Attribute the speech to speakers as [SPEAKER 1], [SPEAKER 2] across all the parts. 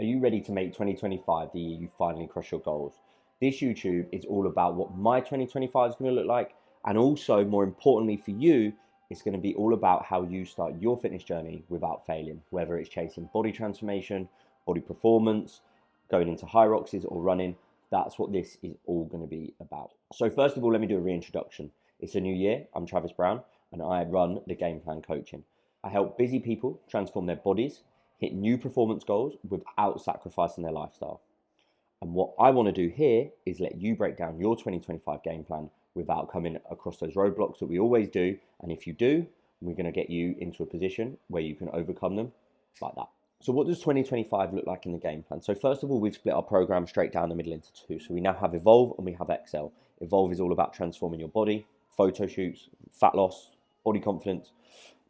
[SPEAKER 1] Are you ready to make 2025 the year you finally crush your goals? This YouTube is all about what my 2025 is going to look like. And also, more importantly for you, it's going to be all about how you start your fitness journey without failing, whether it's chasing body transformation, body performance, going into Hyroxes or running. That's what this is all going to be about. So first of all, let me do a reintroduction. It's a new year. I'm Travis Brown and I run the Game Plan Coaching. I help busy people transform their bodies, hit new performance goals without sacrificing their lifestyle. And what I want to do here is let you break down your 2025 game plan without coming across those roadblocks that we always do. And if you do, we're going to get you into a position where you can overcome them like that. So what does 2025 look like in the game plan? So first of all, we've split our program straight down the middle into two. So we now have Evolve and we have Excel. Evolve is all about transforming your body, photo shoots, fat loss, body confidence,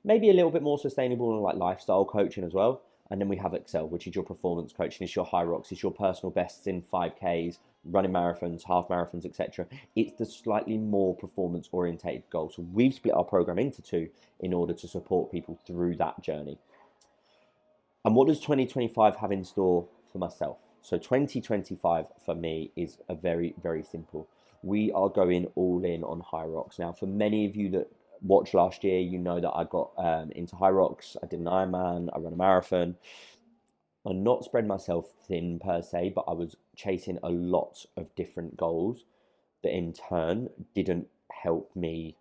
[SPEAKER 1] maybe a little bit more sustainable and like lifestyle coaching as well. And then we have Excel, which is your performance coaching. It's your Hyrox, it's your personal bests in 5Ks, running marathons, half marathons, etc. It's the slightly more performance orientated goal. So we've split our program into two in order to support people through that journey. And what does 2025 have in store for myself? So 2025 for me is a very, very simple. We are going all in on Hyrox. Now, for many of you that watched last year, you know that I got into Hyrox. I did an Ironman, I ran a marathon. I'm not spread myself thin per se, but I was chasing a lot of different goals that in turn didn't help me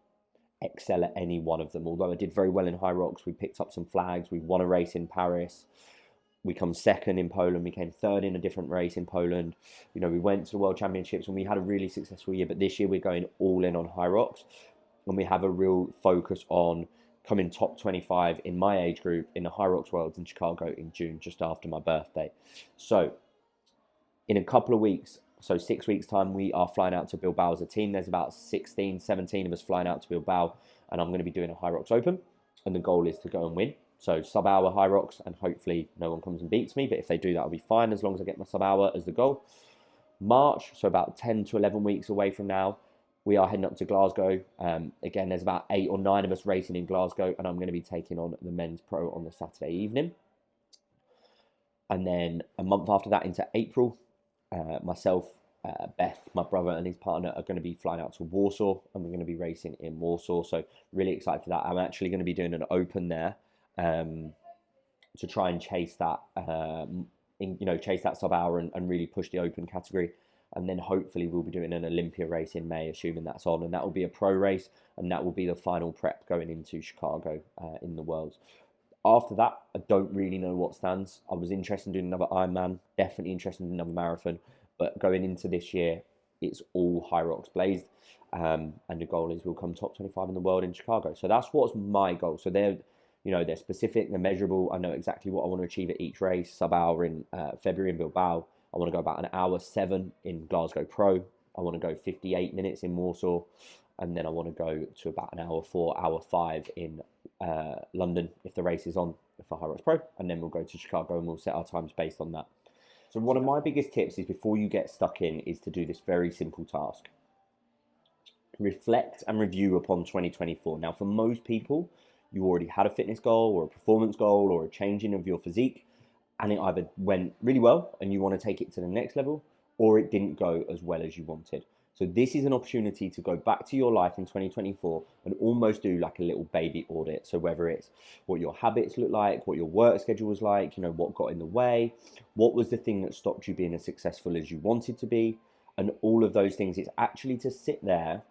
[SPEAKER 1] excel at any one of them. Although I did very well in Hyrox, we picked up some flags, we won a race in Paris, we come second in Poland, we came third in a different race in Poland. You know, we went to the World Championships and we had a really successful year, but this year we're going all in on Hyrox and we have a real focus on coming top 25 in my age group in the Hyrox Worlds in Chicago in June, just after my birthday. So in a couple of weeks, so 6 weeks time, we are flying out to Bilbao as a team. There's about 16, 17 of us flying out to Bilbao and I'm going to be doing a Hyrox Open and the goal is to go and win. So sub-hour Hyrox and hopefully no one comes and beats me, but if they do, that'll be fine as long as I get my sub-hour as the goal. March, so about 10 to 11 weeks away from now, we are heading up to Glasgow. Again, there's about 8 or 9 of us racing in Glasgow and I'm going to be taking on the men's pro on the Saturday evening. And then a month after that into April, myself, Beth, my brother and his partner are going to be flying out to Warsaw and we're going to be racing in Warsaw. So really excited for that. I'm actually going to be doing an open there to try and chase that, chase that sub hour and really push the open category. And then hopefully we'll be doing an Olympia race in May, assuming that's on. And that will be a pro race and that will be the final prep going into Chicago in the Worlds. After that, I don't really know what stands. I was interested in doing another Ironman, definitely interested in another marathon. But going into this year, it's all Hyrox blazed. And the goal is we'll come top 25 in the world in Chicago. So that's what's my goal. So they're specific, they're measurable. I know exactly what I want to achieve at each race. Sub-hour in February in Bilbao. I want to go about an hour 7 in Glasgow Pro. I want to go 58 minutes in Warsaw. And then I want to go to about an hour 4, hour 5 in London if the race is on for Hyrox Pro. And then we'll go to Chicago and we'll set our times based on that. So one of my biggest tips is before you get stuck in is to do this very simple task. Reflect and review upon 2024. Now, for most people, you already had a fitness goal or a performance goal or a changing of your physique, and it either went really well and you want to take it to the next level, or it didn't go as well as you wanted. So this is an opportunity to go back to your life in 2024 and almost do like a little baby audit. So whether it's what your habits look like, what your work schedule was like, what got in the way, what was the thing that stopped you being as successful as you wanted to be, and all of those things. It's actually to sit there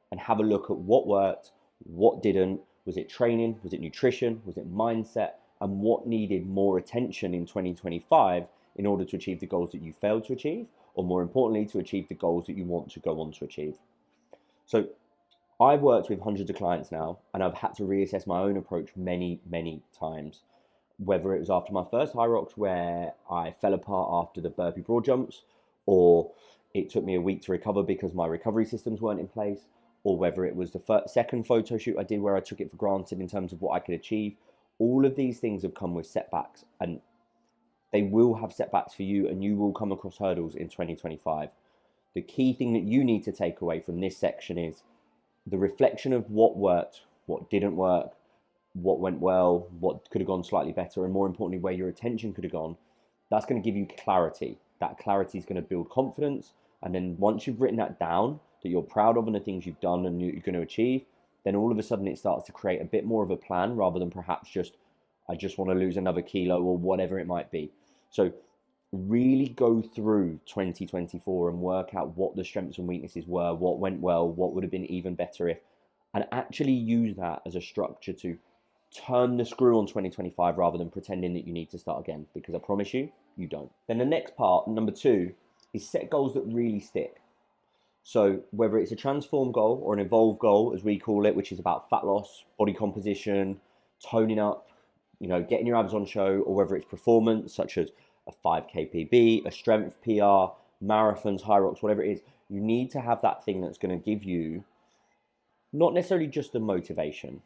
[SPEAKER 1] and have a look at what worked, what didn't. Was it training? Was it nutrition? Was it mindset? And what needed more attention in 2025 in order to achieve the goals that you failed to achieve, or more importantly, to achieve the goals that you want to go on to achieve. So I've worked with hundreds of clients now, and I've had to reassess my own approach many, many times. Whether it was after my first Hyrox where I fell apart after the burpee broad jumps, or it took me a week to recover because my recovery systems weren't in place, or whether it was the second photo shoot I did where I took it for granted in terms of what I could achieve. All of these things have come with setbacks, and they will have setbacks for you, and you will come across hurdles in 2025. The key thing that you need to take away from this section is the reflection of what worked, what didn't work, what went well, what could have gone slightly better, and more importantly, where your attention could have gone, That's going to give you clarity. That clarity is going to build confidence. And then once you've written that down, that you're proud of and the things you've done and you're going to achieve, then all of a sudden it starts to create a bit more of a plan rather than perhaps just, I just want to lose another kilo or whatever it might be. So really go through 2024 and work out what the strengths and weaknesses were, what went well, what would have been even better if, and actually use that as a structure to turn the screw on 2025 rather than pretending that you need to start again, because I promise you, you don't. Then the next part, number 2, is set goals that really stick. So whether it's a transform goal or an evolve goal, as we call it, which is about fat loss, body composition, toning up, getting your abs on show, or whether it's performance, such as a 5K PB, a strength PR, marathons, Hyrox, whatever it is, you need to have that thing that's going to give you not necessarily just the motivation,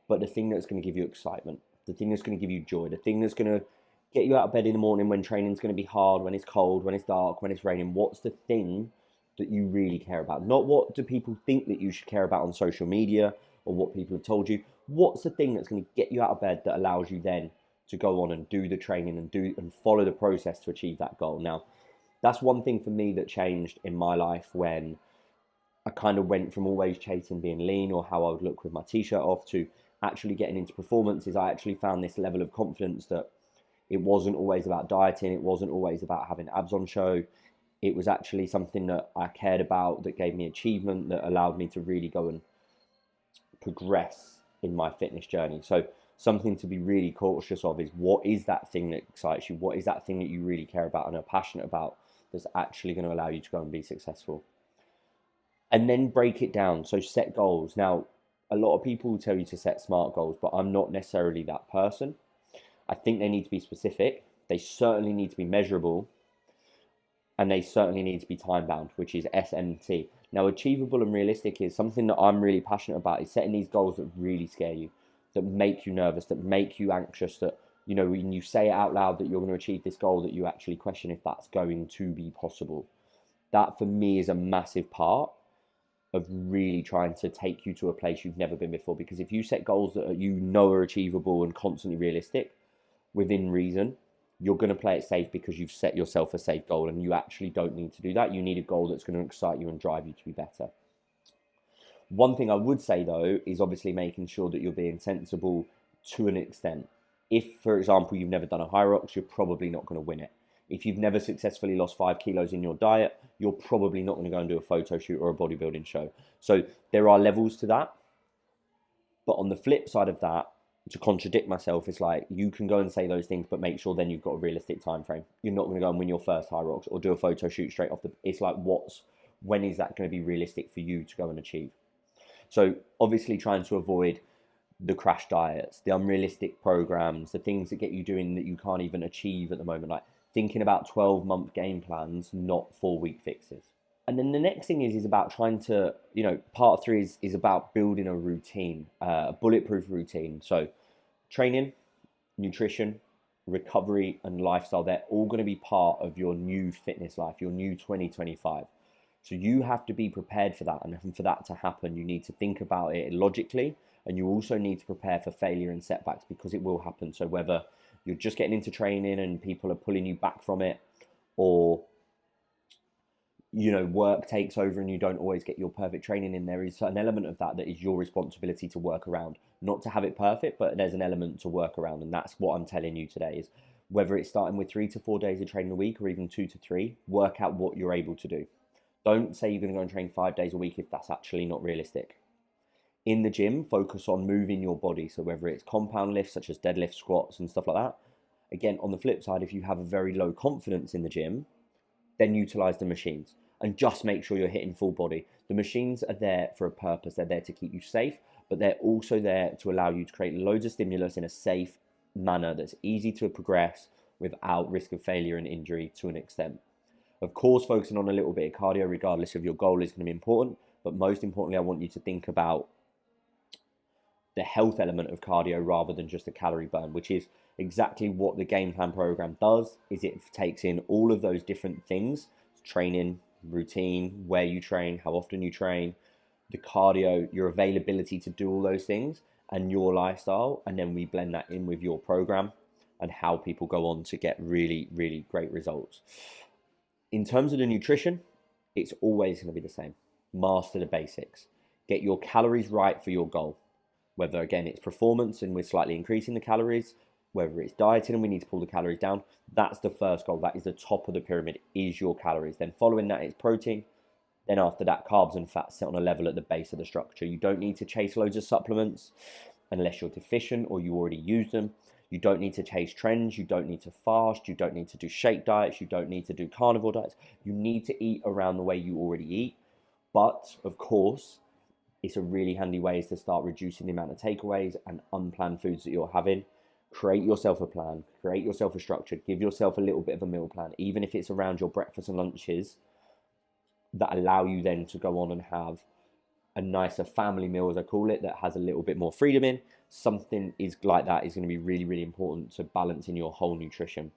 [SPEAKER 1] but the thing that's going to give you excitement, the thing that's going to give you joy, the thing that's going to get you out of bed in the morning when training's going to be hard, when it's cold, when it's dark, when it's raining. What's the thing that you really care about? Not what do people think that you should care about on social media or what people have told you. What's the thing that's going to get you out of bed that allows you then to go on and do the training and follow the process to achieve that goal? Now, that's one thing for me that changed in my life when I kind of went from always chasing being lean or how I would look with my t-shirt off to actually getting into performances. I actually found this level of confidence that it wasn't always about dieting. It wasn't always about having abs on show. It was actually something that I cared about, that gave me achievement, that allowed me to really go and progress in my fitness journey. So something to be really cautious of is, what is that thing that excites you? What is that thing that you really care about and are passionate about that's actually going to allow you to go and be successful? And then break it down. So set goals. Now, a lot of people will tell you to set SMART goals, but I'm not necessarily that person. I think they need to be specific. They certainly need to be measurable. And they certainly need to be time bound, which is SMT. Now, achievable and realistic is something that I'm really passionate about, is setting these goals that really scare you, that make you nervous, that make you anxious, that, when you say it out loud that you're going to achieve this goal, that you actually question if that's going to be possible. That for me is a massive part of really trying to take you to a place you've never been before. Because if you set goals that are achievable and constantly realistic within reason, you're going to play it safe because you've set yourself a safe goal, and you actually don't need to do that. You need a goal that's going to excite you and drive you to be better. One thing I would say though is obviously making sure that you're being sensible to an extent. If, for example, you've never done a Hyrox, you're probably not going to win it. If you've never successfully lost 5 kilos in your diet, you're probably not going to go and do a photo shoot or a bodybuilding show. So there are levels to that. But on the flip side of that, to contradict myself, it's like, you can go and say those things, but make sure then you've got a realistic time frame. You're not going to go and win your first Hyrox or do a photo shoot straight off it's like, when is that going to be realistic for you to go and achieve? So obviously trying to avoid the crash diets, the unrealistic programs, the things that get you doing that you can't even achieve at the moment, like thinking about 12-month game plans, not 4-week fixes. And then the next thing is about trying to, part 3 is about building a routine, a bulletproof routine. So training, nutrition, recovery, and lifestyle, they're all going to be part of your new fitness life, your new 2025. So you have to be prepared for that. And for that to happen, you need to think about it logically. And you also need to prepare for failure and setbacks, because it will happen. So whether you're just getting into training and people are pulling you back from it, or work takes over and you don't always get your perfect training in, there is an element of that is your responsibility to work around. Not to have it perfect, but there's an element to work around. And that's what I'm telling you today, is whether it's starting with 3 to 4 days of training a week or even 2 to 3, work out what you're able to do. Don't say you're going to go and train 5 days a week if that's actually not realistic. In the gym, focus on moving your body. So whether it's compound lifts such as deadlifts, squats and stuff like that. Again, on the flip side, if you have a very low confidence in the gym, then utilize the machines and just make sure you're hitting full body. The machines are there for a purpose. They're there to keep you safe, but they're also there to allow you to create loads of stimulus in a safe manner that's easy to progress without risk of failure and injury to an extent. Of course, focusing on a little bit of cardio, regardless of your goal, is going to be important. But most importantly, I want you to think about the health element of cardio rather than just a calorie burn, which is exactly what the game plan program does. Is it takes in all of those different things: training, routine, where you train, how often you train, the cardio, your availability to do all those things, and your lifestyle, and then we blend that in with your program, and how people go on to get really, really great results. In terms of the nutrition, it's always going to be the same. Master the basics. Get your calories right for your goal. Whether, again, it's performance and we're slightly increasing the calories, whether it's dieting and we need to pull the calories down, that's the first goal. That is the top of the pyramid, is your calories. Then following that is protein. Then after that, carbs and fats sit on a level at the base of the structure. You don't need to chase loads of supplements unless you're deficient or you already use them. You don't need to chase trends. You don't need to fast. You don't need to do shake diets. You don't need to do carnivore diets. You need to eat around the way you already eat. But of course, it's a really handy way is to start reducing the amount of takeaways and unplanned foods that you're having. Create yourself a plan. Create yourself a structure. Give yourself a little bit of a meal plan, even if it's around your breakfast and lunches, that allow you then to go on and have a nicer family meal, as I call it, that has a little bit more freedom in. Something is like that is going to be really, really important to balance in your whole nutrition.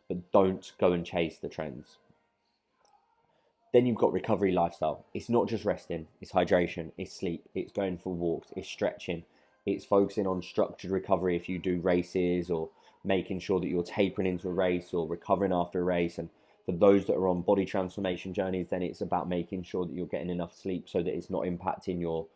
[SPEAKER 1] But don't go and chase the trends. Then you've got recovery lifestyle. It's not just resting, it's hydration, it's sleep, it's going for walks, it's stretching, it's focusing on structured recovery if you do races, or making sure that you're tapering into a race or recovering after a race. And for those that are on body transformation journeys, then it's about making sure that you're getting enough sleep so that it's not impacting your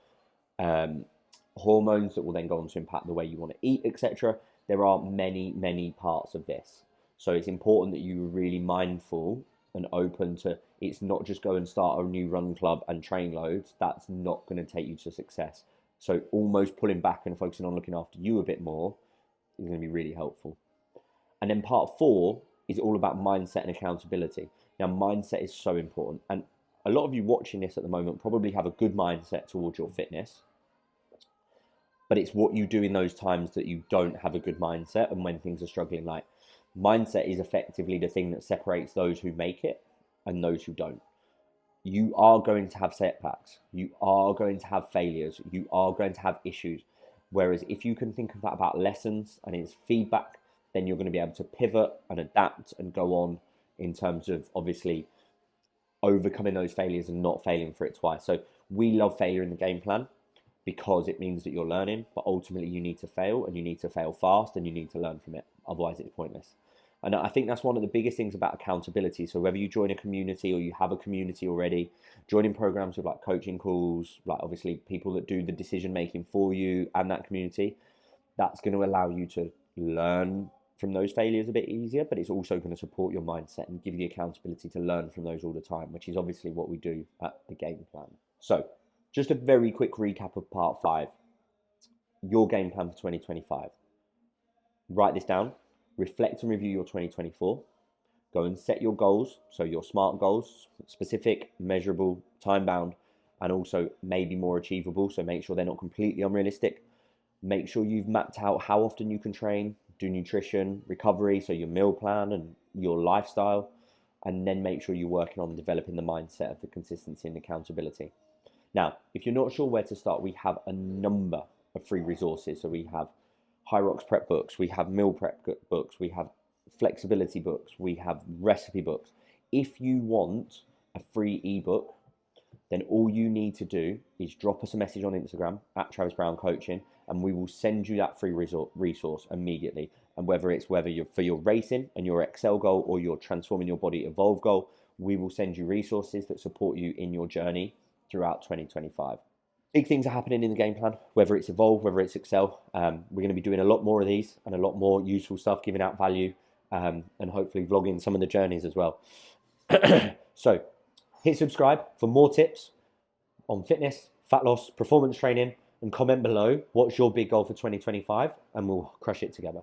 [SPEAKER 1] hormones that will then go on to impact the way you want to eat, etc. There are many, many parts of this. So it's important that you're really mindful and open to, it's not just go and start a new run club and train loads. That's not going to take you to success. So almost pulling back and focusing on looking after you a bit more is going to be really helpful. And then part 4 is all about mindset and accountability. Now, mindset is so important. And a lot of you watching this at the moment probably have a good mindset towards your fitness. But it's what you do in those times that you don't have a good mindset and when things are struggling. Like, mindset is effectively the thing that separates those who make it and those who don't. You are going to have setbacks. You are going to have failures. You are going to have issues. Whereas if you can think of that about lessons and it's feedback, then you're going to be able to pivot and adapt and go on in terms of obviously overcoming those failures and not failing for it twice. So we love failure in the game plan because it means that you're learning, but ultimately you need to fail, and you need to fail fast, and you need to learn from it. Otherwise it's pointless. And I think that's one of the biggest things about accountability. So whether you join a community or you have a community already, joining programs with like coaching calls, like obviously people that do the decision making for you and that community, that's going to allow you to learn from those failures a bit easier, but it's also going to support your mindset and give you the accountability to learn from those all the time, which is obviously what we do at the Game Plan. So just a very quick recap of part 5, your game plan for 2025. Write this down. Reflect and review your 2024. Go and set your goals. So your SMART goals, specific, measurable, time-bound, and also maybe more achievable. So make sure they're not completely unrealistic. Make sure you've mapped out how often you can train, do nutrition, recovery, so your meal plan and your lifestyle. And then make sure you're working on developing the mindset of the consistency and accountability. Now, if you're not sure where to start, we have a number of free resources. So we have Hyrox prep books, we have meal prep books, we have flexibility books, we have recipe books. If you want a free ebook, then all you need to do is drop us a message on Instagram at Travis Brown Coaching, and we will send you that free resource immediately. And whether you're for your racing and your Excel goal or your transforming your body evolve goal, we will send you resources that support you in your journey throughout 2025. Big things are happening in the game plan, whether it's Evolve, whether it's Excel. We're going to be doing a lot more of these and a lot more useful stuff, giving out value, and hopefully vlogging some of the journeys as well. So hit subscribe for more tips on fitness, fat loss, performance training, and comment below what's your big goal for 2025, and we'll crush it together.